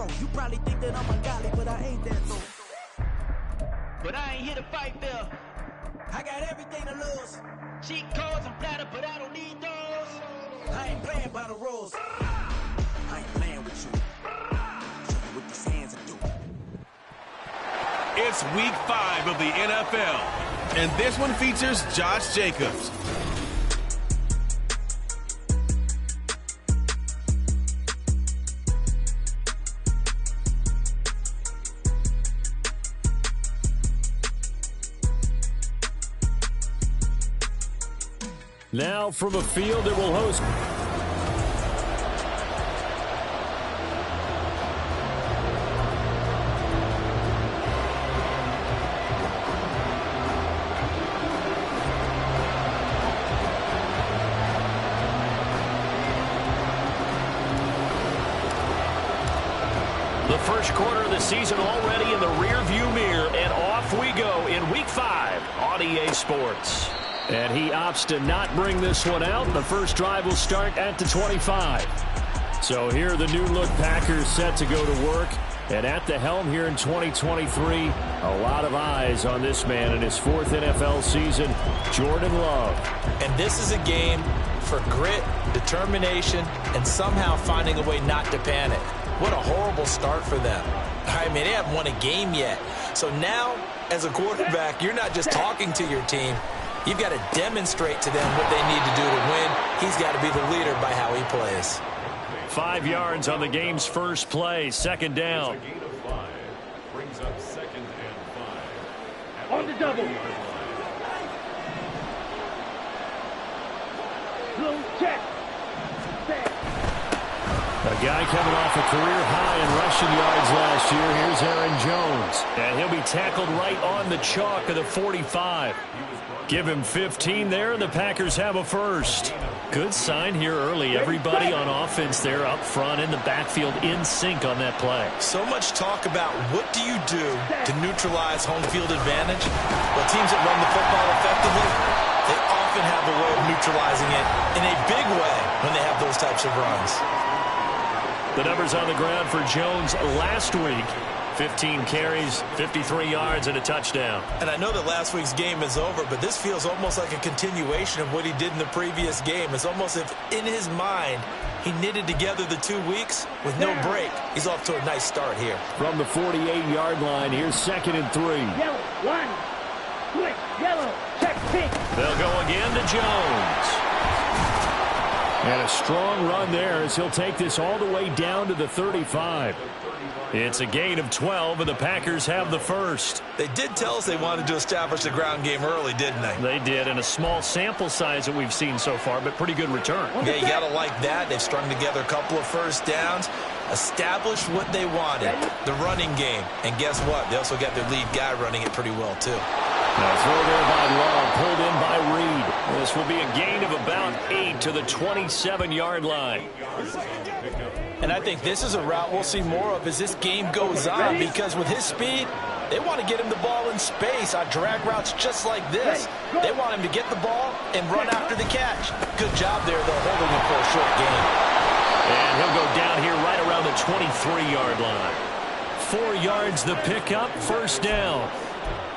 pro. You probably think that I'm ungodly, but I ain't that though. But I ain't here to fight, Bill. I got everything to lose. Cheat codes and platter, but I don't need those. I ain't playing by the rules. I ain't playing with you. Show you what these hands are doing. It's week 5 of the NFL, and this one features Josh Jacobs. Now from a field that will host. The first quarter of the season already in the rearview mirror, and off we go in week 5 on EA Sports. And he opts to not bring this one out. The first drive will start at the 25. So here the new-look Packers set to go to work. And at the helm here in 2023, a lot of eyes on this man in his 4th NFL season, Jordan Love. And this is a game for grit, determination, and somehow finding a way not to panic. What a horrible start for them. I mean, they haven't won a game yet. So now, as a quarterback, you're not just talking to your team. You've got to demonstrate to them what they need to do to win. He's got to be the leader by how he plays. 5 yards on the game's first play, second down. Brings up 2nd and 5. On the double. Slow check. A guy coming off a career high in rushing yards last year. Here's Aaron Jones. And he'll be tackled right on the chalk of the 45. Give him 15 there, and the Packers have a first. Good sign here early. Everybody on offense there up front in the backfield in sync on that play. So much talk about what do you do to neutralize home field advantage? Well, teams that run the football effectively, they often have a way of neutralizing it in a big way when they have those types of runs. The numbers on the ground for Jones last week. 15 carries, 53 yards, and a touchdown. And I know that last week's game is over, but this feels almost like a continuation of what he did in the previous game. It's almost as if in his mind he knitted together the 2 weeks with no break. He's off to a nice start here. From the 48-yard line, here's 2nd and 3. Yellow, one. Switch, yellow, check, pink. They'll go again to Jones. And a strong run there as he'll take this all the way down to the 35. It's a gain of 12, and the Packers have the first. They did tell us they wanted to establish the ground game early, didn't they? They did, in a small sample size that we've seen so far, but pretty good return. Yeah, you got to like that. They've strung together a couple of first downs, established what they wanted, the running game. And guess what? They also got their lead guy running it pretty well, too. Now throw there by Love, pulled in by Reed. This will be a gain of about 8 to the 27-yard line. And I think this is a route we'll see more of as this game goes on, because with his speed, they want to get him the ball in space on drag routes just like this. They want him to get the ball and run after the catch. Good job there, though, holding him for a short gain. And he'll go down here right around the 23-yard line. 4 yards the pickup, first down.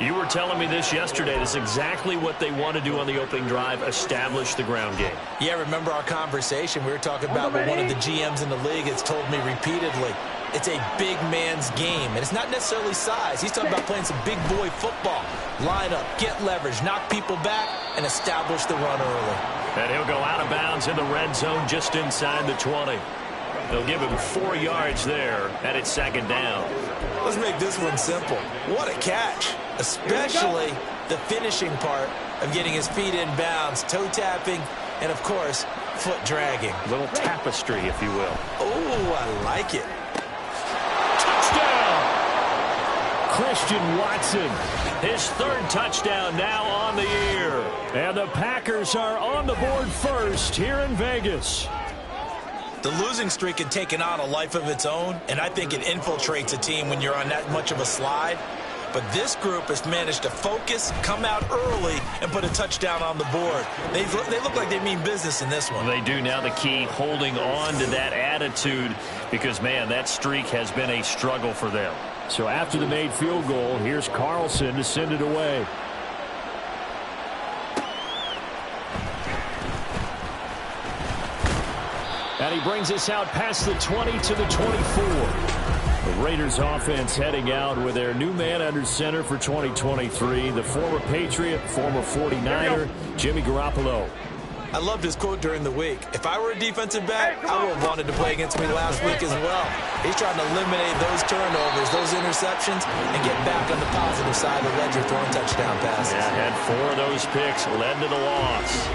You were telling me this yesterday. This is exactly what they want to do on the opening drive, establish the ground game. Yeah, remember our conversation? We were talking about what one of the GMs in the league has told me repeatedly. It's a big man's game, and it's not necessarily size. He's talking about playing some big boy football. Line up, get leverage, knock people back, and establish the run early. And he'll go out of bounds in the red zone just inside the 20. They'll give him 4 yards there, and it's second down. Let's make this one simple. What a catch, especially the finishing part of getting his feet in bounds, toe tapping, and, of course, foot dragging. A little tapestry, if you will. Oh, I like it. Touchdown! Christian Watson, his 3rd touchdown now on the year. And the Packers are on the board first here in Vegas. The losing streak had taken on a life of its own, and I think it infiltrates a team when you're on that much of a slide. But this group has managed to focus, come out early, and put a touchdown on the board. They look like they mean business in this one. They do. Now the key, holding on to that attitude, because, man, that streak has been a struggle for them. So after the made field goal, here's Carlson to send it away. And he brings us out past the 20 to the 24. The Raiders offense heading out with their new man under center for 2023, the former Patriot, former 49er, Jimmy Garoppolo. I loved his quote during the week. If I were a defensive back, I would have wanted to play against me last week as well. He's trying to eliminate those turnovers, those interceptions, and get back on the positive side of the ledger throwing touchdown passes. Yeah, had 4 of those picks, led to the loss.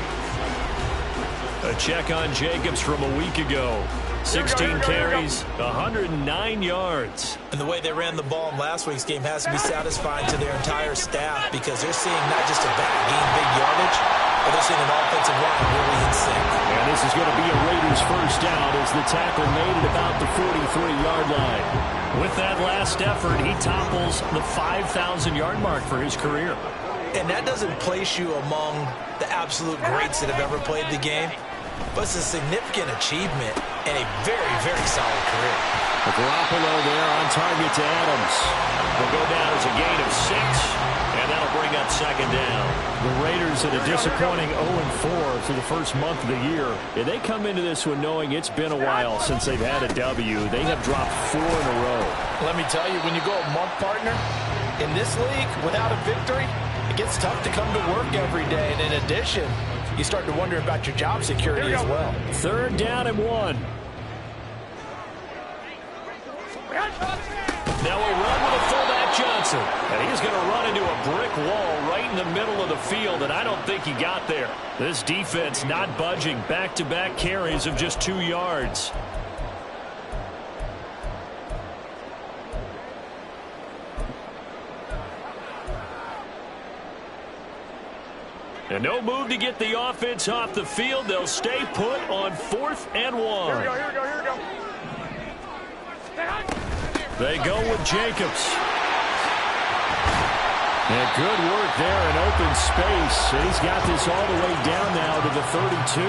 A check on Jacobs from a week ago. 16 carries, 109 yards. And the way they ran the ball in last week's game has to be satisfying to their entire staff, because they're seeing not just a back gain big yardage, but they're seeing an offensive line really in sync. And this is going to be a Raiders first down as the tackle made at about the 43-yard line. With that last effort, he topples the 5,000-yard mark for his career. And that doesn't place you among the absolute greats that have ever played the game, but it's a significant achievement and a very, very solid career. Garoppolo there on target to Adams. Will go down as a gain of 6, and that'll bring up second down. The Raiders at a disappointing 0-4 through the first month of the year. And they come into this one knowing it's been a while since they've had a W. They have dropped 4 in a row. Let me tell you, when you go a month, partner, in this league, without a victory, it gets tough to come to work every day. And in addition, you start to wonder about your job security as well. 3rd down and 1. Now a run with a fullback Johnson. And he's going to run into a brick wall right in the middle of the field, and I don't think he got there. This defense not budging. Back-to-back carries of just 2 yards. And no move to get the offense off the field. They'll stay put on 4th and 1. Here we go. They go with Jacobs. And good work there in open space. And he's got this all the way down now to the 32.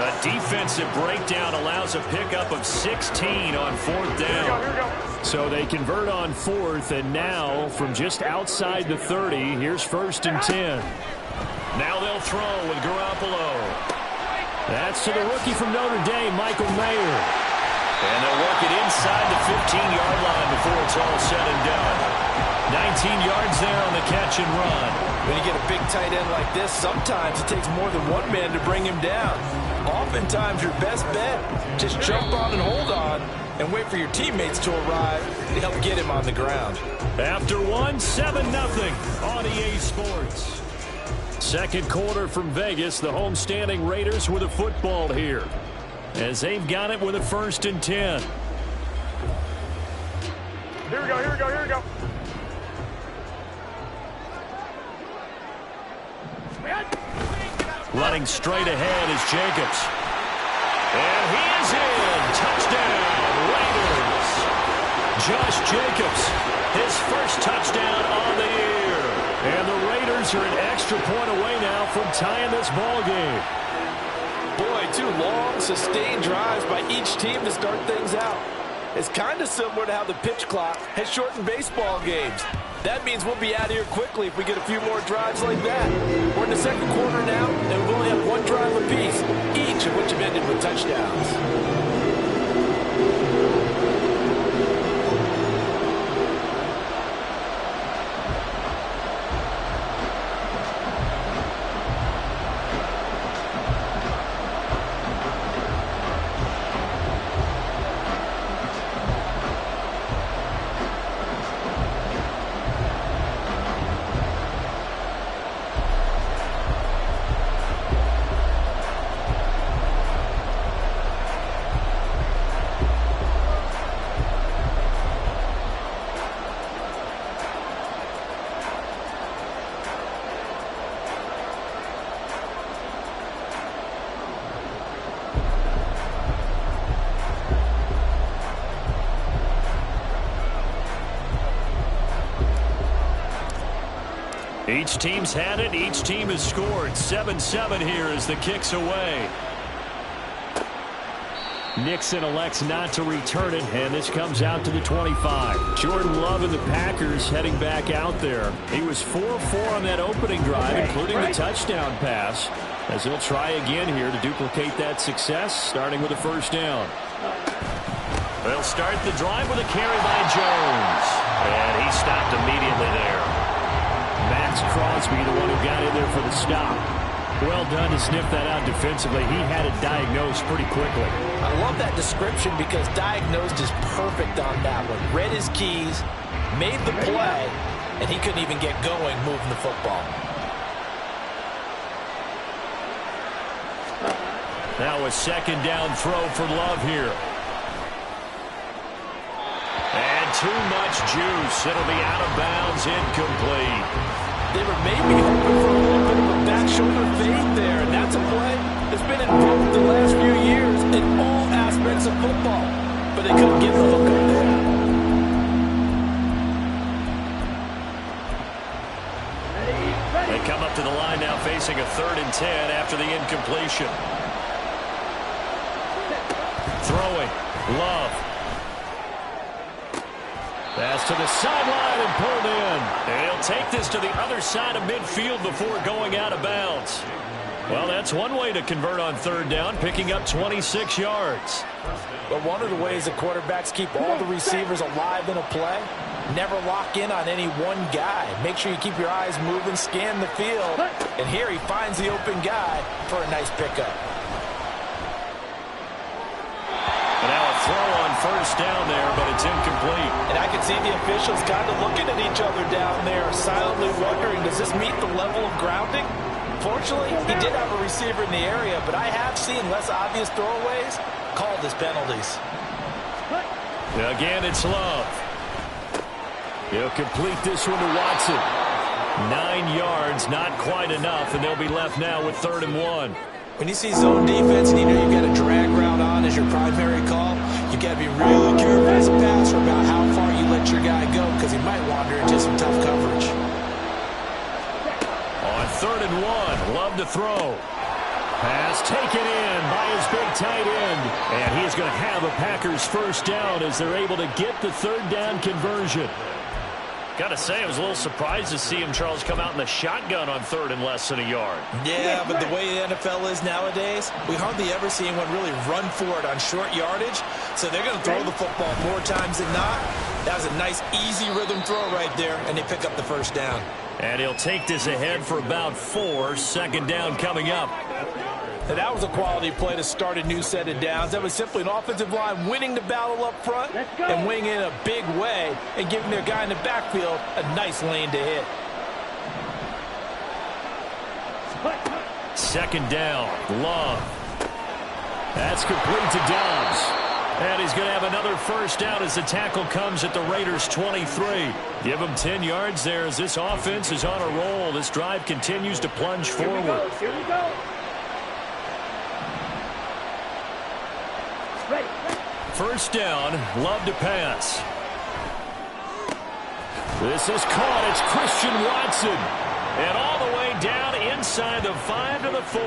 A defensive breakdown allows a pickup of 16 on 4th down. Here we go. So they convert on 4th, and now from just outside the 30, here's 1st and 10. Now they'll throw with Garoppolo. That's to the rookie from Notre Dame, Michael Mayer. And they'll work it inside the 15-yard line before it's all said and done. 19 yards there on the catch and run. When you get a big tight end like this, sometimes it takes more than one man to bring him down. Oftentimes, your best bet, just jump on and hold on and wait for your teammates to arrive to help get him on the ground. After 1, 7-0 on EA Sports. Second quarter from Vegas, the homestanding Raiders with a football here, as they've got it with a 1st and 10. Here we go. Running straight ahead is Jacobs. And he is in. Touchdown, Raiders. Josh Jacobs, his first touchdown on the year. And the Raiders are an extra point away now from tying this ball game. Boy, 2 long, sustained drives by each team to start things out. It's kind of similar to how the pitch clock has shortened baseball games. That means we'll be out of here quickly if we get a few more drives like that. We're in the second quarter now, and we've only had 1 drive apiece, each of which have ended with touchdowns. Each team's had it. Each team has scored. 7-7 here as the kick's away. Nixon elects not to return it, and this comes out to the 25. Jordan Love and the Packers heading back out there. He was 4-4 on that opening drive, including the touchdown pass, as he'll try again here to duplicate that success, starting with a first down. They'll start the drive with a carry by Jones, and he stopped immediately there. Max Crosby, the one who got in there for the stop. Well done to sniff that out defensively. He had it diagnosed pretty quickly. I love that description because diagnosed is perfect on that one. Read his keys, made the play, and he couldn't even get going moving the football. Now a second down throw for Love here. And too much juice. It'll be out of bounds, incomplete. They were maybe hoping for a little bit of a back shoulder fade there, and that's a play that's been invoked the last few years in all aspects of football. But they couldn't get the hook up there. They come up to the line now facing a 3rd and 10 after the incompletion. Throwing. Love. Pass to the sideline and pulled in. And he'll take this to the other side of midfield before going out of bounds. Well, that's one way to convert on 3rd down, picking up 26 yards. But one of the ways that quarterbacks keep all the receivers alive in a play, never lock in on any one guy. Make sure you keep your eyes moving, scan the field. And here he finds the open guy for a nice pickup. And now a throw on 1st down there, but it's incomplete. And I can see the officials kind of looking at each other down there, silently wondering, does this meet the level of grounding? Fortunately, he did have a receiver in the area, but I have seen less obvious throwaways called as penalties. Again, it's Love. He'll complete this one to Watson. 9 yards, not quite enough, and they'll be left now with 3rd and 1. When you see zone defense and you know you've got a drag route on as your primary call, you got to be really careful as a passer about how far you let your guy go because he might wander into some tough coverage. On 3rd and 1, Love to throw. Pass taken in by his big tight end. And he is going to have a Packers 1st down as they're able to get the 3rd down conversion. Got to say, I was a little surprised to see him, Charles, come out in the shotgun on 3rd and less than a yard. Yeah, but the way the NFL is nowadays, we hardly ever see anyone really run for it on short yardage. So they're going to throw the football more times than not. That was a nice, easy rhythm throw right there, and they pick up the 1st down. And he'll take this ahead for about 4. 2nd down coming up. And that was a quality play to start a new set of downs. That was simply an offensive line winning the battle up front and winning in a big way and giving their guy in the backfield a nice lane to hit. 2nd down, Love. That's complete to Dobbs. And he's going to have another 1st down as the tackle comes at the Raiders' 23. Give him 10 yards there as this offense is on a roll. This drive continues to plunge forward. Here we go. Ready. 1st down, Love to pass. This is caught. It's Christian Watson. And all the way down inside the 5 to the 4.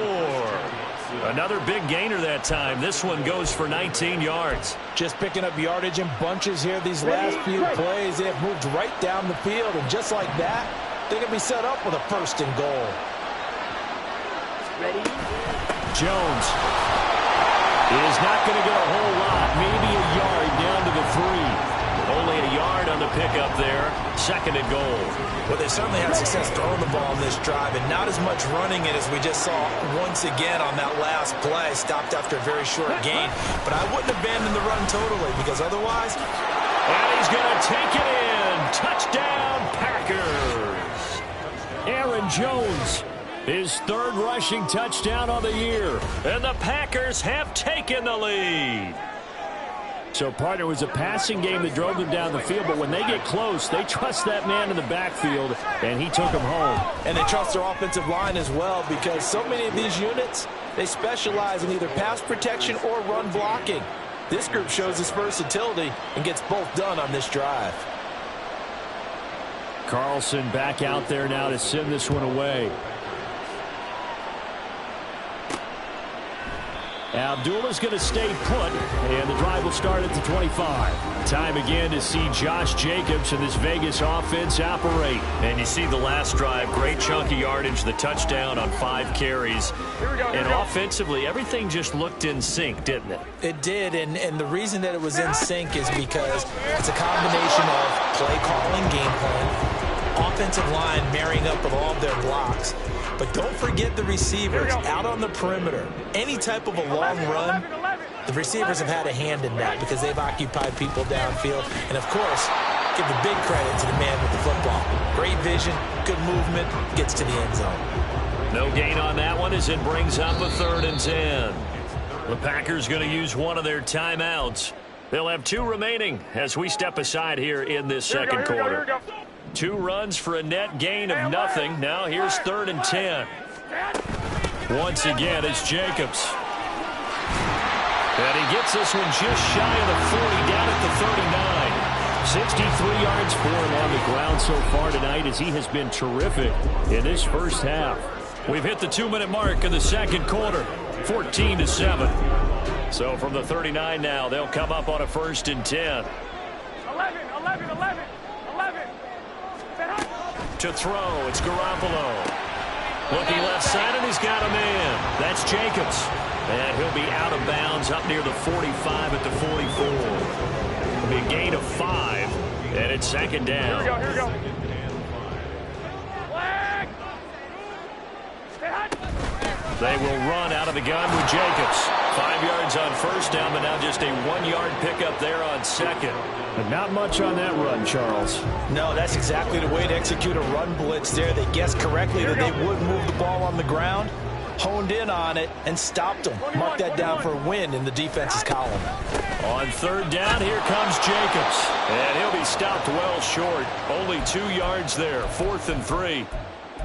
Another big gainer that time. This one goes for 19 yards. Just picking up yardage in bunches here these last few plays. They have moved right down the field. And just like that, they're going to be set up with a 1st and goal. Ready. Jones is not going to get a whole lot. Maybe a yard down to the 3. Only a yard on the pickup there. 2nd and goal. Well, they certainly had success throwing the ball in this drive and not as much running it as we just saw once again on that last play. Stopped after a very short gain. But I wouldn't abandon the run totally because otherwise... And he's going to take it in. Touchdown, Packers. Aaron Jones, his 3rd rushing touchdown of the year. And the Packers have taken the lead. So, partner, it was a passing game that drove them down the field, but when they get close, they trust that man in the backfield, and he took them home. And they trust their offensive line as well because so many of these units, they specialize in either pass protection or run blocking. This group shows its versatility and gets both done on this drive. Carlson back out there now to send this one away. Abdullah's going to stay put, and the drive will start at the 25. Time again to see Josh Jacobs and this Vegas offense operate. And you see the last drive, great chunk of yardage, the touchdown on 5 carries. And offensively, everything just looked in sync, didn't it? It did, and the reason that it was in sync is because it's a combination of play calling, game plan, offensive line marrying up with all of their blocks. But don't forget the receivers out on the perimeter. Any type of a long run, the receivers have had a hand in that because they've occupied people downfield. And, of course, give the big credit to the man with the football. Great vision, good movement, gets to the end zone. No gain on that one as it brings up a 3rd and 10. The Packers going to use one of their timeouts. They'll have 2 remaining as we step aside here in this second quarter. 2 runs for a net gain of nothing. Now here's 3rd and 10. Once again, it's Jacobs. And he gets this one just shy of the 40, down at the 39. 63 yards for him on the ground so far tonight as he has been terrific in this first half. We've hit the 2-minute mark of the second quarter, 14-7. So from the 39 now, they'll come up on a 1st and 10. 11. To throw, it's Garoppolo. Looking left side, and he's got a man. That's Jacobs. And he'll be out of bounds up near the 45 at the 44. It'll be a gain of 5, and it's 2nd down. Here we go. They will run out of the gun with Jacobs. 5 yards on 1st down, but now just a 1-yard pickup there on 2nd. But not much on that run, Charles. No, that's exactly the way to execute a run blitz there. They guessed correctly that they would move the ball on the ground, honed in on it, and stopped them. Mark that down for a win in the defense's column. On 3rd down, here comes Jacobs. And he'll be stopped well short. Only 2 yards there, 4th and 3.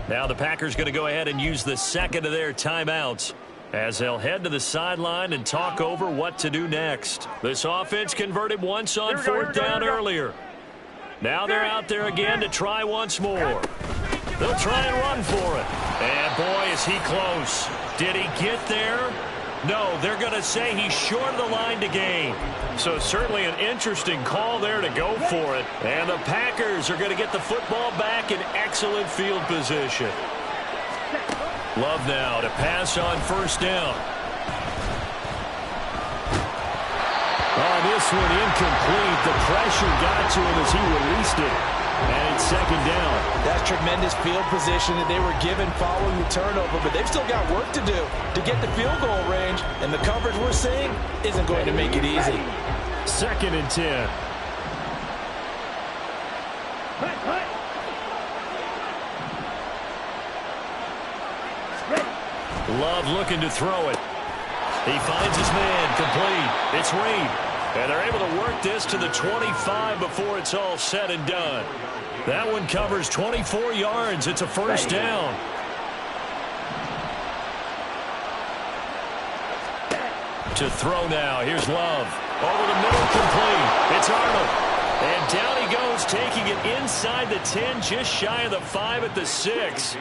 Now the Packers going to go ahead and use the 2nd of their timeouts as they'll head to the sideline and talk over what to do next. This offense converted once on 4th down earlier. Now they're out there again to try once more. They'll try and run for it. And boy, is he close. Did he get there? No, they're going to say he's short of the line to gain. So certainly an interesting call there to go for it. And the Packers are going to get the football back in excellent field position. Love now to pass on 1st down. Oh, this one incomplete. The pressure got to him as he released it. And it's 2nd down. That's tremendous field position that they were given following the turnover, but they've still got work to do to get the field goal range, and the coverage we're seeing isn't going to make it easy. 2nd and 10. Love looking to throw it. He finds his man, complete. It's Reed. And they're able to work this to the 25 before it's all said and done. That one covers 24 yards. It's a 1st down. To throw now. Here's Love. Over the middle, complete. It's Arnold. And down he goes, taking it inside the 10, just shy of the 5 at the 6.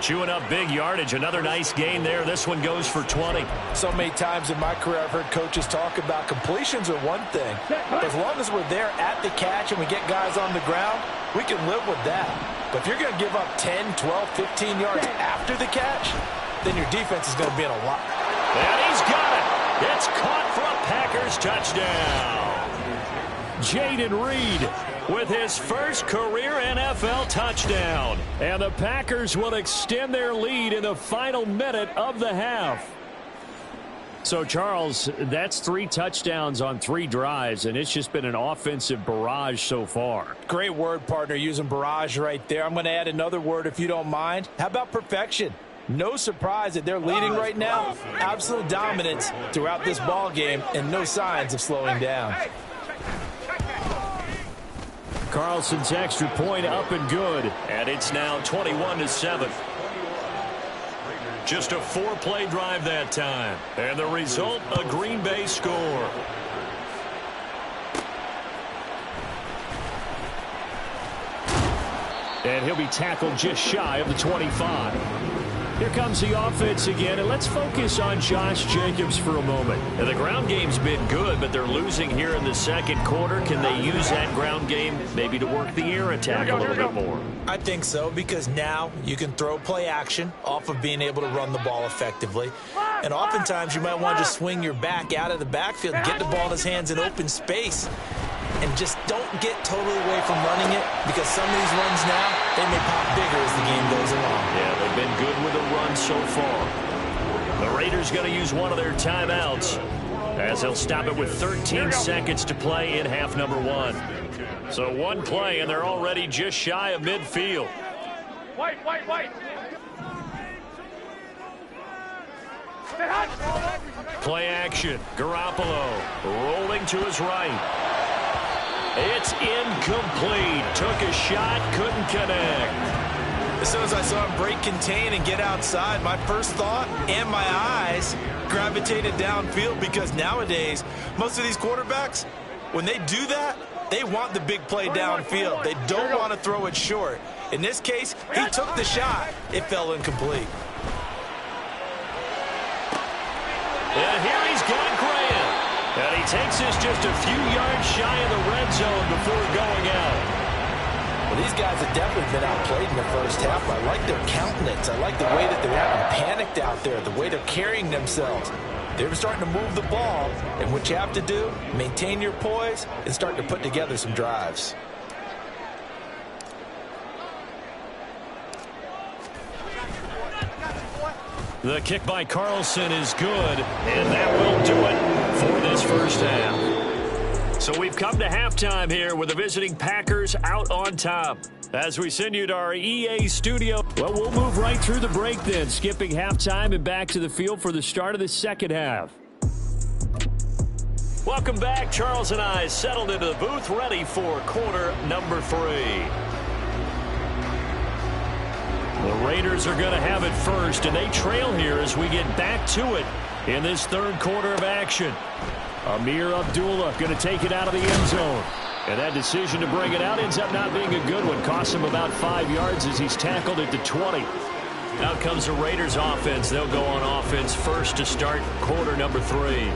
Chewing up big yardage. Another nice gain there. This one goes for 20. So many times in my career I've heard coaches talk about completions are one thing. But as long as we're there at the catch and we get guys on the ground, we can live with that. But if you're going to give up 10, 12, 15 yards after the catch, then your defense is going to be in a lot. And he's got it. It's caught for a Packers touchdown. Jaden Reed with his first career NFL touchdown. And the Packers will extend their lead in the final minute of the half. So, Charles, that's 3 touchdowns on 3 drives, and it's just been an offensive barrage so far. Great word, partner, using barrage right there. I'm going to add another word if you don't mind. How about perfection? No surprise that they're leading right now. Absolute dominance throughout this ball game and no signs of slowing down. Carlson's extra point up and good, and it's now 21-7. Just a 4-play drive that time, and the result, a Green Bay score. And he'll be tackled just shy of the 25. Here comes the offense again, and let's focus on Josh Jacobs for a moment. And the ground game's been good, but they're losing here in the second quarter. Can they use that ground game maybe to work the air attack a little bit more? I think so, because now you can throw play action off of being able to run the ball effectively. And oftentimes you might want to just swing your back out of the backfield, get the ball in his hands in open space, and just don't get totally away from running it, because some of these runs now, they may pop bigger as the game goes along. Yeah, they've been good with the run so far. The Raiders going to use one of their timeouts as they'll stop it with 13 seconds to play in half number 1. So one play, and they're already just shy of midfield. White. Play action. Garoppolo rolling to his right. It's incomplete. Took a shot, couldn't connect. As soon as I saw him break contain and get outside, my first thought and my eyes gravitated downfield, because nowadays, most of these quarterbacks, when they do that, they want the big play downfield. They don't want to throw it short. In this case, he took the shot. It fell incomplete. And here he's got Graham. And he takes this just a few yards shy of the red zone before going out. Well, these guys have definitely been outplayed in the first half. I like their countenance. I like the way that they're having panicked out there, the way they're carrying themselves. They're starting to move the ball, and what you have to do, maintain your poise and start to put together some drives. The kick by Carlson is good, and that will do it for this first half. So we've come to halftime here with the visiting Packers out on top. As we send you to our EA studio, well, we'll move right through the break then, skipping halftime and back to the field for the start of the second half. Welcome back. Charles and I settled into the booth, ready for quarter number 3. The Raiders are going to have it first, and they trail here as we get back to it in this third quarter of action. Amir Abdullah going to take it out of the end zone. And that decision to bring it out ends up not being a good one. Costs him about 5 yards as he's tackled at the 20. Out comes the Raiders offense. They'll go on offense first to start quarter number 3.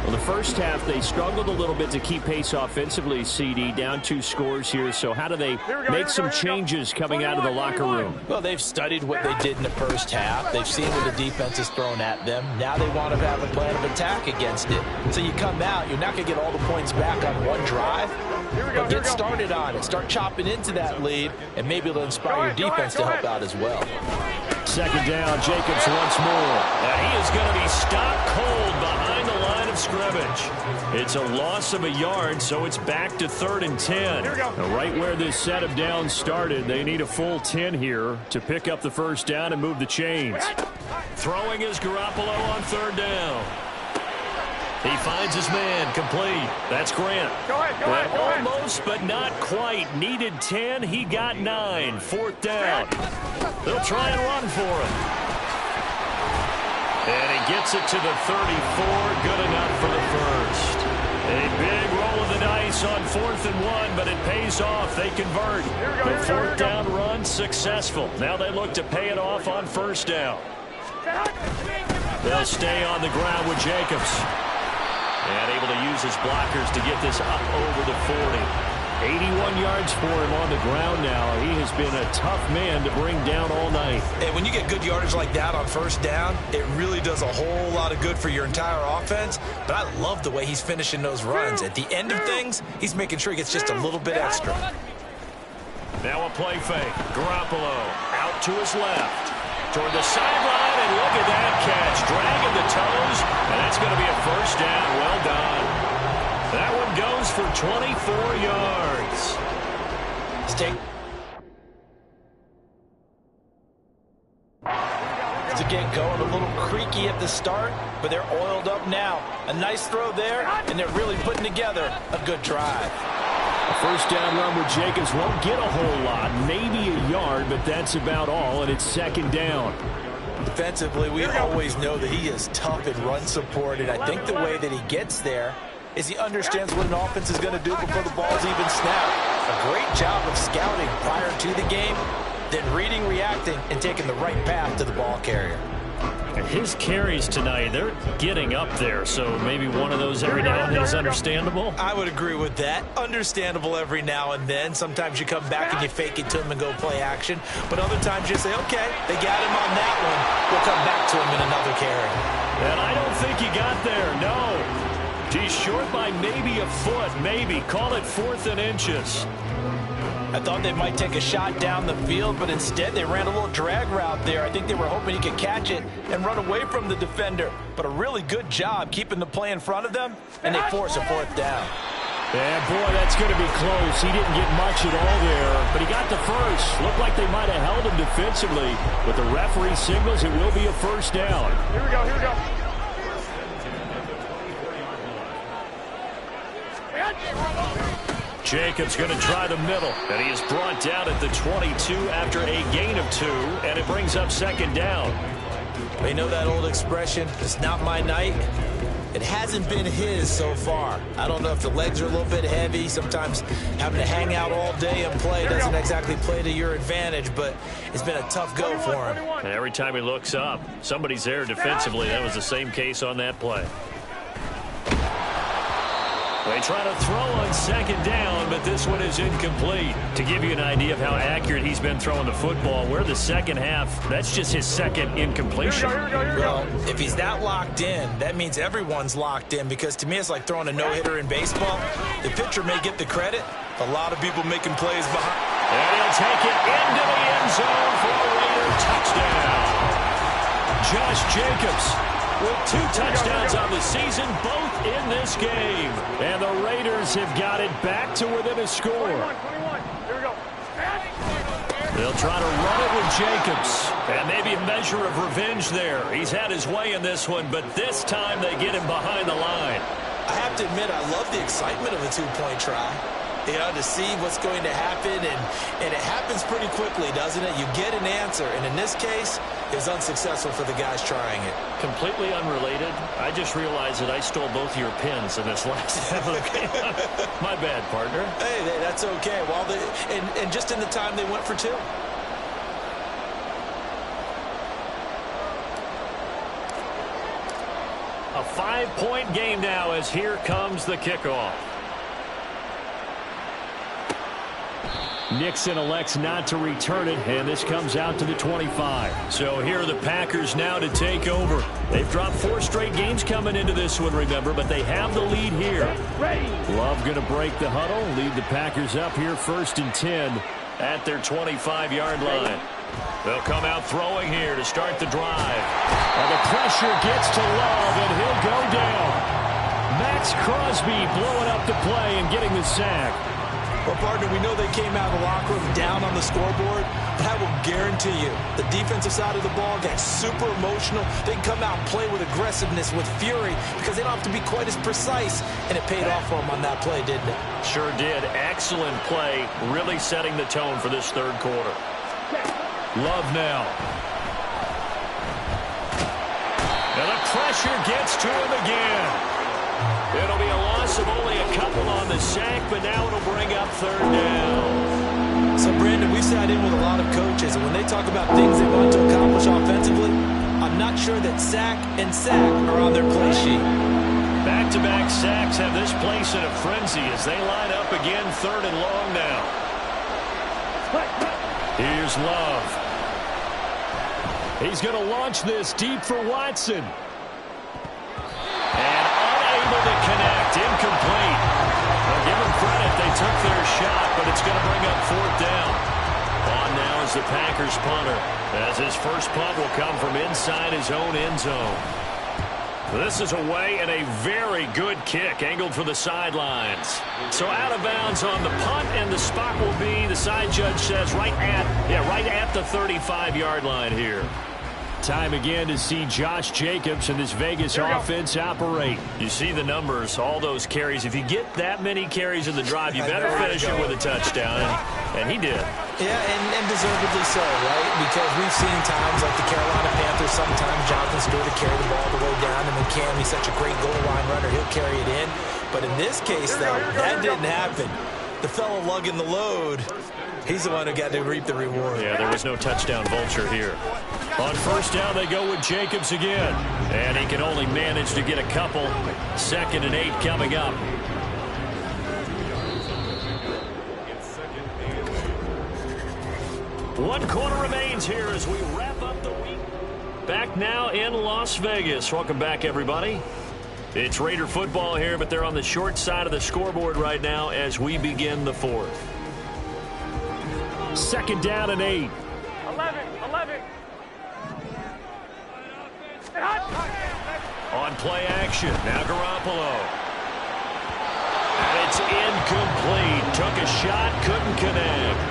Well, the first half, they struggled a little bit to keep pace offensively, CD, down 2 scores here. So how do they make some changes coming out of the locker room? Well, they've studied what they did in the first half. They've seen what the defense has thrown at them. Now they want to have a plan of attack against it. So you come out, you're not going to get all the points back on one drive, but get started on it. Start chopping into that lead, and maybe it'll inspire your defense to help out as well. Second down, Jacobs once more. And he is going to be stopped cold behind the line of scrimmage. It's a loss of a yard, so it's back to 3rd and 10. Now, right where this set of downs started, they need a full 10 here to pick up the first down and move the chains. Throwing is Garoppolo on 3rd down. He finds his man, complete. That's Grant. Go ahead. Almost, but not quite. Needed 10, he got 9. 4th down. They'll try and run for him. And he gets it to the 34. Good enough for the first. A big roll of the dice on 4th and 1, but it pays off. They convert. The 4th down run successful. Now they look to pay it off on 1st down. They'll stay on the ground with Jacobs. And able to use his blockers to get this up over the 40. 81 yards for him on the ground now. He has been a tough man to bring down all night. And when you get good yardage like that on 1st down, it really does a whole lot of good for your entire offense. But I love the way he's finishing those runs. At the end of things, he's making sure he gets just a little bit extra. Now a play fake. Garoppolo out to his left. Toward the sideline, and look at that catch. Dragging the toes, and that's going to be a first down. Well done. That one goes for 24 yards. It's again going a little creaky at the start, but they're oiled up now. A nice throw there, and they're really putting together a good drive. A first down run with Jacobs won't get a whole lot, maybe a yard, but that's about all, and it's 2nd down. Defensively, we always know that he is tough in run support, and I think the way that he gets there is he understands what an offense is going to do before the ball's even snapped. A great job of scouting prior to the game, then reading, reacting, and taking the right path to the ball carrier. His carries tonight, they're getting up there, so maybe one of those every now and then is understandable. I would agree with that. Understandable every now and then. Sometimes you come back and you fake it to him and go play action. But other times you say, okay, they got him on that one. We'll come back to him in another carry. And I don't think he got there, no. He's short by maybe a foot, maybe. Call it 4th and inches. I thought they might take a shot down the field, but instead they ran a little drag route there. I think they were hoping he could catch it and run away from the defender. But a really good job keeping the play in front of them, and they force a 4th down. And boy, that's going to be close. He didn't get much at all there, but he got the first. Looked like they might have held him defensively. But the referee signals it will be a 1st down. Here we go, here we go. Jacobs going to try the middle, and he is brought down at the 22 after a gain of 2, and it brings up 2nd down. They know that old expression, it's not my night. It hasn't been his so far. I don't know if the legs are a little bit heavy. Sometimes having to hang out all day and play doesn't exactly play to your advantage, but it's been a tough go for him. And every time he looks up, somebody's there defensively. That was the same case on that play. They try to throw on 2nd down, but this one is incomplete. To give you an idea of how accurate he's been throwing the football, we're the second half. That's just his 2nd incompletion. Well, if he's that locked in, that means everyone's locked in, because to me it's like throwing a no-hitter in baseball. The pitcher may get the credit. A lot of people making plays behind. And he'll take it into the end zone for a Raider touchdown. Josh Jacobs with 2 touchdowns on the season, both in this game. And the Raiders have got it back to within a score. 21. Here we go. They'll try to run it with Jacobs. And maybe a measure of revenge there. He's had his way in this one, but this time they get him behind the line. I have to admit, I love the excitement of a 2-point try. You know, to see what's going to happen, and it happens pretty quickly, doesn't it? You get an answer, and in this case, it was unsuccessful for the guys trying it. Completely unrelated. I just realized that I stole both of your pins in this last half of the game. My bad, partner. Hey, that's okay. Well, and just in the time they went for 2. A 5-point game now as here comes the kickoff. Nixon elects not to return it, and this comes out to the 25. So here are the Packers now to take over. They've dropped 4 straight games coming into this one, remember, but they have the lead here. Love going to break the huddle, lead the Packers up here 1st and 10 at their 25-yard line. They'll come out throwing here to start the drive. And the pressure gets to Love, and he'll go down. Max Crosby blowing up the play and getting the sack. Well, partner, we know they came out of the locker room down on the scoreboard, but I will guarantee you the defensive side of the ball got super emotional. They can come out and play with aggressiveness, with fury, because they don't have to be quite as precise, and it paid off for them on that play, didn't it? Sure did. Excellent play, really setting the tone for this 3rd quarter. Love now. And the pressure gets to him again. It'll be a loss of only a couple on the sack, but now it'll bring up 3rd down. So, Brandon, we've sat in with a lot of coaches, and when they talk about things they want to accomplish offensively, I'm not sure that sack and sack are on their play sheet. Back-to-back sacks have this place in a frenzy as they line up again 3rd and long now. Here's Love. He's going to launch this deep for Watson. And unable to connect. Incomplete. I'll give them credit. They took their shot, but it's going to bring up 4th down. On now is the Packers punter, as his first punt will come from inside his own end zone. This is away and a very good kick angled for the sidelines. So out of bounds on the punt, and the spot will be, the side judge says, right at the 35-yard line here. Time again to see Josh Jacobs and this Vegas offense operate. You see the numbers, all those carries. If you get that many carries in the drive, you better finish it with a touchdown, and he did. Yeah, and deservedly so, right? Because we've seen times like the Carolina Panthers, sometimes Jonathan Stewart will carry the ball all the way down, and then Cam, he's such a great goal line runner, he'll carry it in. But in this case, though, that didn't happen. the fellow lugging the load, he's the one who got to reap the reward. Yeah, there was no touchdown vulture here. On first down, they go with Jacobs again. And he can only manage to get a couple. 2nd and 8 coming up. One quarter remains here as we wrap up the week. Back now in Las Vegas. Welcome back, everybody. It's Raider football here, but they're on the short side of the scoreboard right now as we begin the 4th. 2nd down and 8. 11. On play action, now Garoppolo. And it's incomplete. Took a shot, couldn't connect.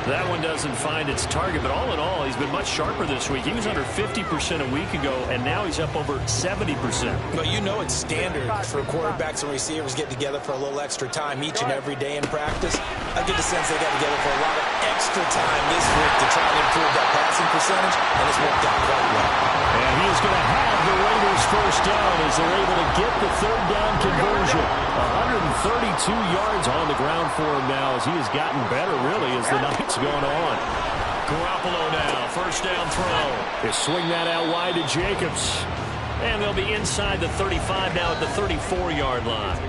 That one doesn't find its target, but all in all, he's been much sharper this week. He was under 50% a week ago, and now he's up over 70%. But you know it's standard for quarterbacks and receivers get together for a little extra time each and every day in practice. I get the sense they got together for a lot of extra time this week to try and improve that passing percentage, and it's worked out quite well. And he is going to have the Raiders first down as they're able to get the 3rd down conversion. 132 yards on the ground for him now as he has gotten better, really, as the night's going on. Garoppolo now, first down throw. They swing that out wide to Jacobs. And they'll be inside the 35 now at the 34-yard line.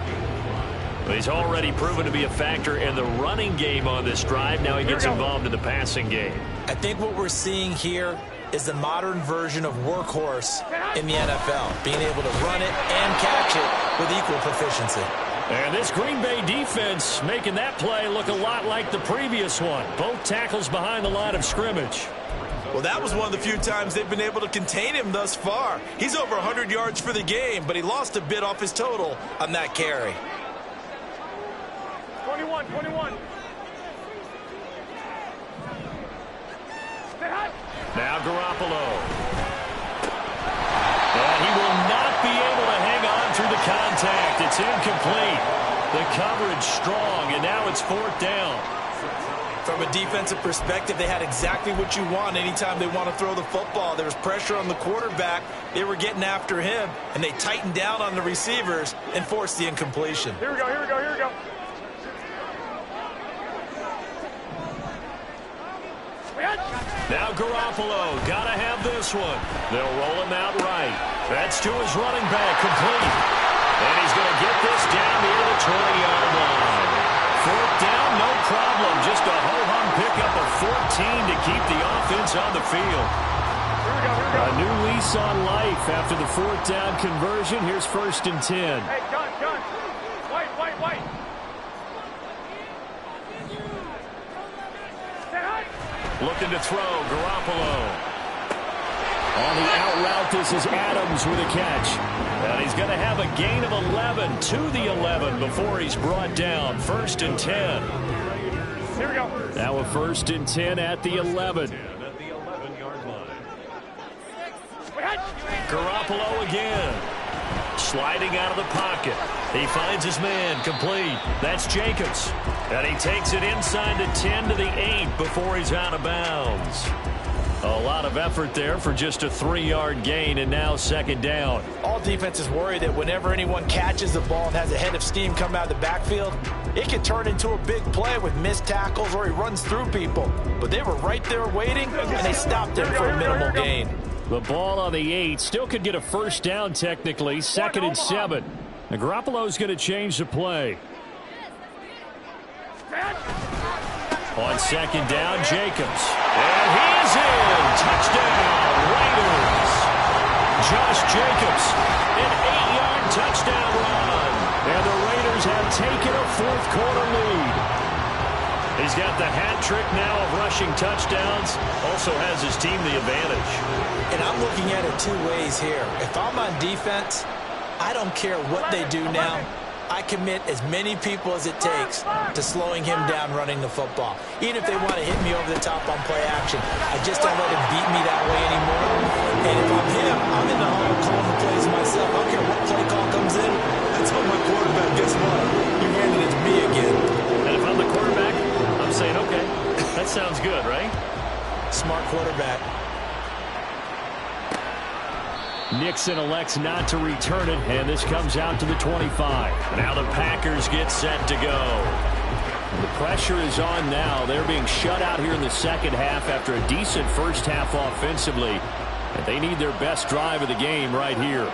But he's already proven to be a factor in the running game on this drive. Now he gets involved in the passing game. I think what we're seeing here is the modern version of workhorse in the NFL, being able to run it and catch it with equal proficiency. And this Green Bay defense making that play look a lot like the previous one. Both tackles behind the line of scrimmage. Well, that was one of the few times they've been able to contain him thus far. He's over 100 yards for the game, but he lost a bit off his total on that carry. 21. Now Garoppolo. And he will not be able to hang on through the contact. It's incomplete. The coverage strong, and now it's 4th down. From a defensive perspective, they had exactly what you want anytime they want to throw the football. There was pressure on the quarterback. They were getting after him, and they tightened down on the receivers and forced the incompletion. Here we go. Now Garoppolo, gotta have this one. They'll roll him out right. That's to his running back, complete. And he's going to get this down near the 20-yard line. 4th down, no problem. Just a ho-hum pickup of 14 to keep the offense on the field. Here we go. A new lease on life after the 4th down conversion. Here's 1st and 10. Hey, gun. White. Looking to throw, Garoppolo. On the out route, this is Adams with a catch. And he's going to have a gain of 11 to the 11 before he's brought down. 1st and 10. Here we go. Now a 1st and 10 at the 11. At the 11-yard line. Garoppolo again. Sliding out of the pocket. He finds his man, complete. That's Jacobs. And he takes it inside the 10 to the 8 before he's out of bounds. A lot of effort there for just a 3-yard gain, and now 2nd down. All defenses worry that whenever anyone catches the ball and has a head of steam come out of the backfield, it can turn into a big play with missed tackles or he runs through people. But they were right there waiting, and they stopped him for a minimal gain. The ball on the 8. Still could get a 1st down technically. 2nd and 7. Now Garoppolo's going to change the play. On 2nd down, Jacobs. And he is in. Touchdown, Raiders. Josh Jacobs, an 8-yard touchdown run. And the Raiders have taken a 4th quarter lead. He's got the hat trick now of rushing touchdowns. Also has his team the advantage. And I'm looking at it 2 ways here. If I'm on defense, I don't care what they do now. I commit as many people as it takes to slowing him down running the football. Even if they want to hit me over the top on play action, I just don't let him beat me that way anymore. And if I'm him, I'm in the huddle calling the plays myself. I don't care what play call comes in. I tell my quarterback, guess what? You're handing it to me again. And if I'm the quarterback, I'm saying, okay, that sounds good, right? Smart quarterback. Nixon elects not to return it, and this comes out to the 25. Now the Packers get set to go. The pressure is on now. They're being shut out here in the second half after a decent first half offensively. And they need their best drive of the game right here.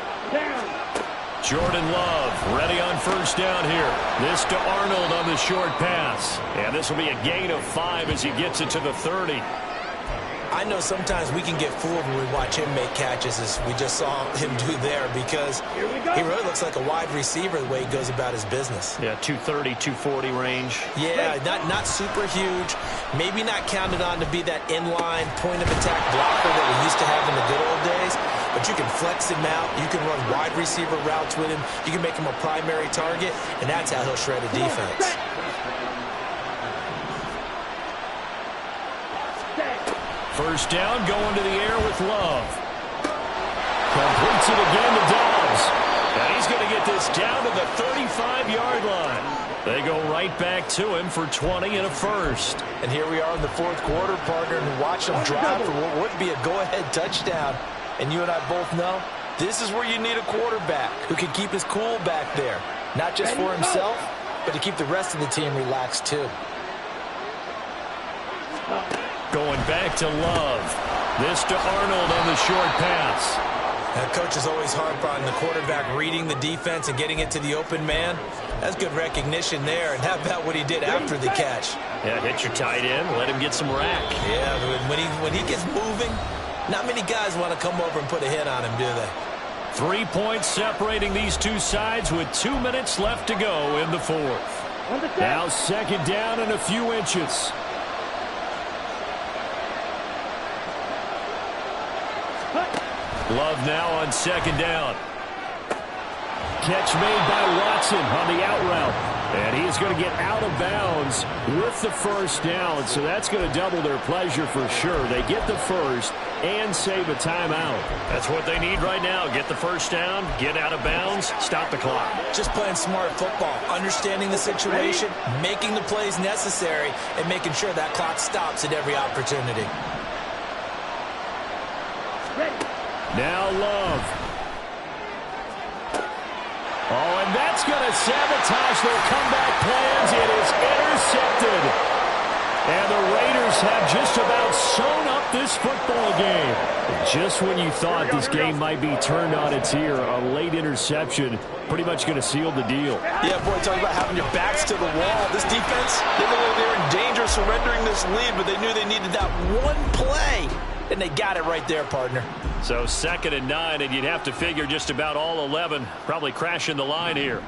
Jordan Love ready on first down here. This to Arnold on the short pass. And this will be a gain of 5 as he gets it to the 30. I know sometimes we can get fooled when we watch him make catches, as we just saw him do there, because he really looks like a wide receiver the way he goes about his business. Yeah, 230, 240 range. Yeah, not super huge. Maybe not counted on to be that inline point-of-attack blocker that we used to have in the good old days, but you can flex him out. You can run wide receiver routes with him. You can make him a primary target, and that's how he'll shred a defense. First down, going to the air with Love. Completes it again to Dobbs. And he's going to get this down to the 35-yard line. They go right back to him for 20 and a first. And here we are in the fourth quarter, partner, and watch them drive for what would be a go-ahead touchdown. And you and I both know this is where you need a quarterback who can keep his cool back there. Not just for himself, but to keep the rest of the team relaxed too. Going back to Love. This to Arnold on the short pass. Now, coach is always harp on the quarterback reading the defense and getting it to the open man. That's good recognition there. And how about what he did after the catch? Yeah, hit your tight end, let him get some rack. Yeah, when he gets moving, not many guys want to come over and put a hit on him, do they? 3 points separating these two sides with 2 minutes left to go in the fourth. Now second down and a few inches. Love now on second down. Catch made by Watson on the out route. And he is going to get out of bounds with the first down. So that's going to double their pleasure for sure. They get the first and save a timeout. That's what they need right now. Get the first down, get out of bounds, stop the clock. Just playing smart football, understanding the situation, making the plays necessary, and making sure that clock stops at every opportunity. Now Love. Oh, and that's going to sabotage their comeback plans. It is intercepted. And the Raiders have just about sewn up this football game. Just when you thought this game might be turned on its ear, a late interception pretty much going to seal the deal. Yeah, boy, talking about having your backs to the wall. This defense, they were in danger of surrendering this lead, but they knew they needed that one play. And they got it right there, partner. So 2nd and 9, and you'd have to figure just about all 11 probably crashing the line here.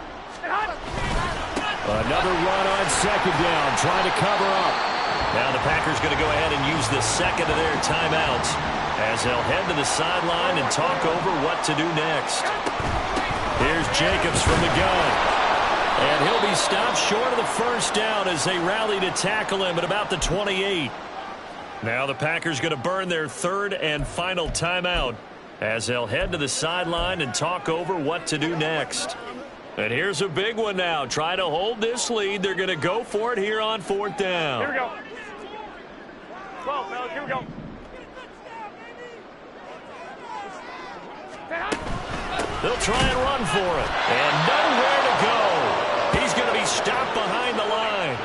Another run on second down, trying to cover up. Now the Packers going to go ahead and use the second of their timeouts as they'll head to the sideline and talk over what to do next. Here's Jacobs from the gun. And he'll be stopped short of the first down as they rally to tackle him at about the 28. Now the Packers going to burn their third and final timeout as they'll head to the sideline and talk over what to do next. And here's a big one now. Try to hold this lead. They're going to go for it here on 4th down. Here we go. 12, fellas, here we go. They'll try and run for it. And nowhere to go. He's going to be stopped behind the line.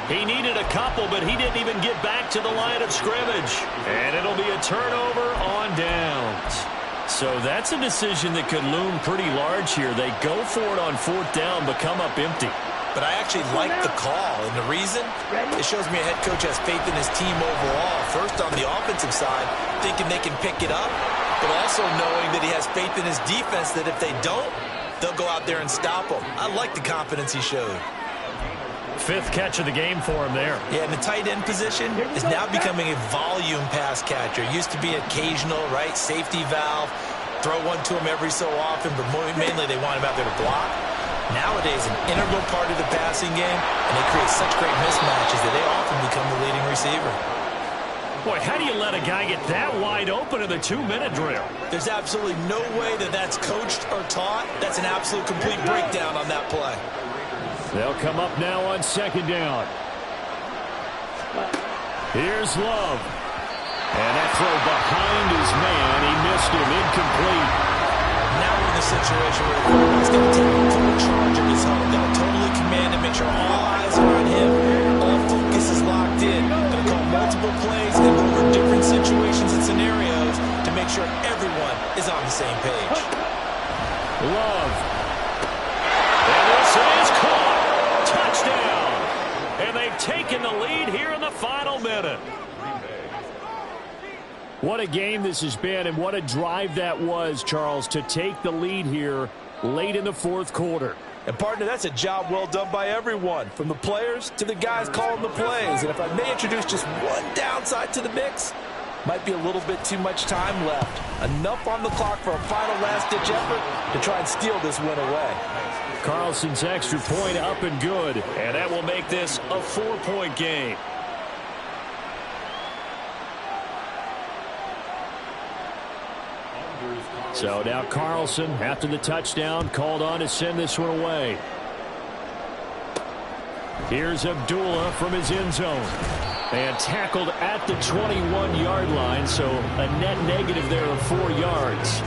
He needed a couple, but he didn't even get back to the line of scrimmage. And it'll be a turnover on downs. So that's a decision that could loom pretty large here. They go for it on 4th down, but come up empty. But I actually like the call, and the reason? It shows me a head coach has faith in his team overall. First, on the offensive side, thinking they can pick it up, but also knowing that he has faith in his defense that if they don't, they'll go out there and stop them. I like the confidence he showed. 5th catch of the game for him there. Yeah, and the tight end position is now becoming a volume pass catcher. Used to be occasional, right? Safety valve. Throw one to him every so often, but mainly they want him out there to block. Nowadays, an integral part of the passing game, and they create such great mismatches that they often become the leading receiver. Boy, how do you let a guy get that wide open in the 2-minute drill? There's absolutely no way that that's coached or taught. That's an absolute complete breakdown on that play. They'll come up now on second down. Here's Love. And that throw behind his man. He missed him. Incomplete. Now we're in the situation where the quarterback's going to take full charge of his home. Got to totally command him, make sure all eyes are on him. above. And this is caught. Touchdown. And they've taken the lead here in the final minute. What a game this has been, and what a drive that was, Charles, to take the lead here late in the fourth quarter. And, partner, that's a job well done by everyone, from the players to the guys calling the plays. And if I may introduce just one downside to the mix, might be a little bit too much time left. Enough on the clock for a final last-ditch effort to try and steal this win away. Carlson's extra point up and good, and that will make this a 4-point game. So now Carlson, after the touchdown, called on to send this one away. Here's Abdullah from his end zone. And tackled at the 21-yard line, so a net negative there of 4 yards.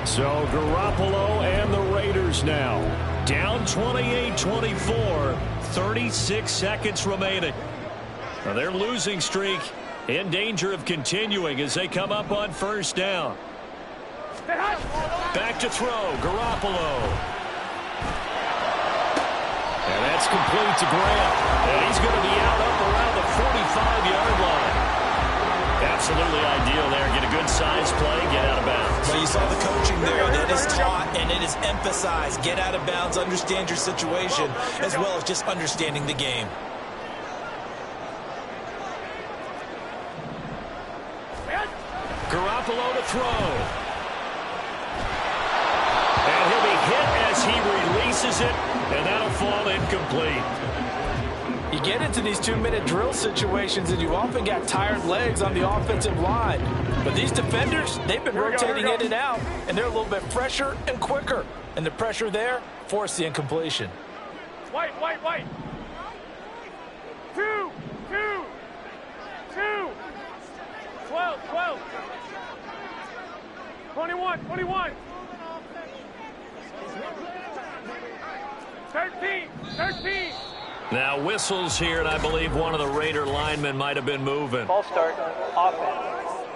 So Garoppolo and the Raiders now down 28-24, 36 seconds remaining. Now their losing streak in danger of continuing as they come up on first down. Back to throw, Garoppolo. And that's complete to Grant. And he's going to be out up around the 45-yard line. Absolutely ideal there. Get a good size play, get out of bounds. Well, you saw the coaching there. That is taught and it is emphasized. Get out of bounds, understand your situation, as well as just understanding the game. Garoppolo to throw. And he'll be hit as he releases it, and that'll fall incomplete. You get into these 2-minute drill situations, and you often got tired legs on the offensive line. But these defenders, they've been rotating in and out, and they're a little bit fresher and quicker. And the pressure there forced the incompletion. White. 2. 12. 21. 13. Now whistles here, and I believe one of the Raider linemen might have been moving. Ball start, offense.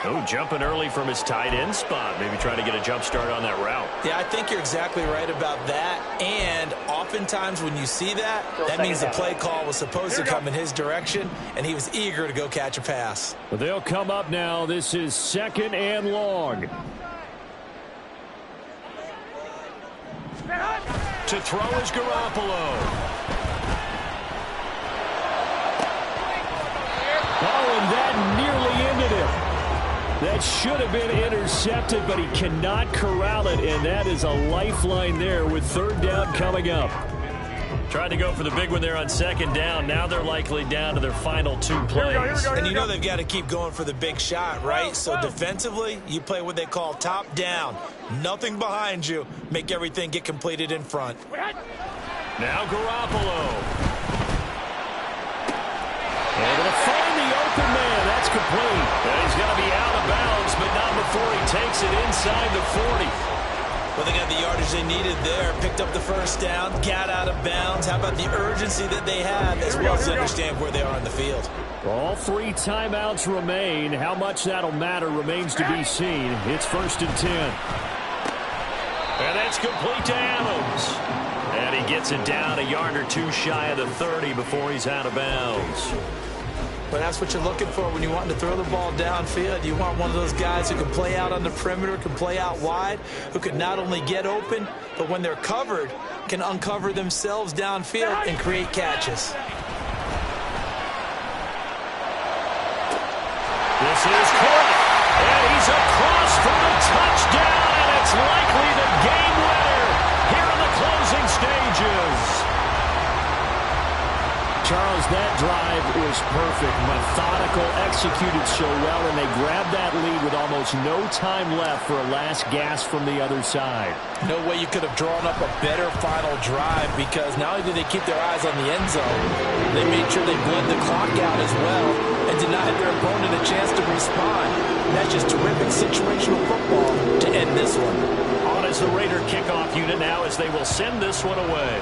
Oh, jumping early from his tight end spot. Maybe try to get a jump start on that route. Yeah, I think you're exactly right about that. And oftentimes when you see that, that means the play call was supposed to come in his direction, and he was eager to go catch a pass. But they'll come up now. This is 2nd and long. To throw is Garoppolo. Oh, and that nearly ended it. That should have been intercepted, but he cannot corral it, and that is a lifeline there with 3rd down coming up. Tried to go for the big one there on 2nd down. Now they're likely down to their final 2 plays. And you know they've got to keep going for the big shot, right? So defensively, you play what they call top down. Nothing behind you. Make everything get completed in front. Now Garoppolo. Able to find the open man. That's complete. And he's going to be out of bounds, but not before he takes it inside the 40. Well, they got the yardage they needed there. Picked up the 1st down, got out of bounds. How about the urgency that they have, as well as understand where they are on the field? All 3 timeouts remain. How much that'll matter remains to be seen. It's 1st and 10. And that's complete to Adams. And he gets it down a yard or 2 shy of the 30 before he's out of bounds. But that's what you're looking for when you want to throw the ball downfield. You want one of those guys who can play out on the perimeter, can play out wide, who can not only get open, but when they're covered, can uncover themselves downfield and create catches. This is caught, and he's across for the touchdown, and it's likely the game winner here in the closing stages. Charles, that drive was perfect, methodical, executed so well, and they grabbed that lead with almost no time left for a last gasp from the other side. No way you could have drawn up a better final drive, because not only did they keep their eyes on the end zone, they made sure they bled the clock out as well and denied their opponent a chance to respond. That's just terrific situational football to end this one. On is the Raider kickoff unit now as they will send this one away.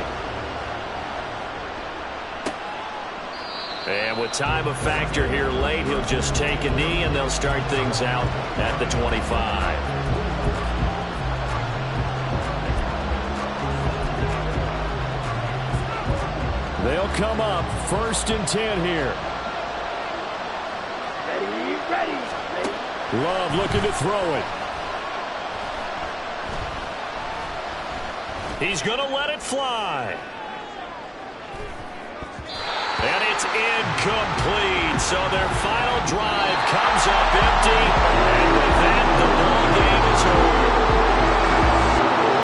And with time a factor here late, he'll just take a knee, and they'll start things out at the 25. They'll come up 1st and 10 here. Ready. Love looking to throw it. He's going to let it fly. And it's incomplete. So their final drive comes up empty.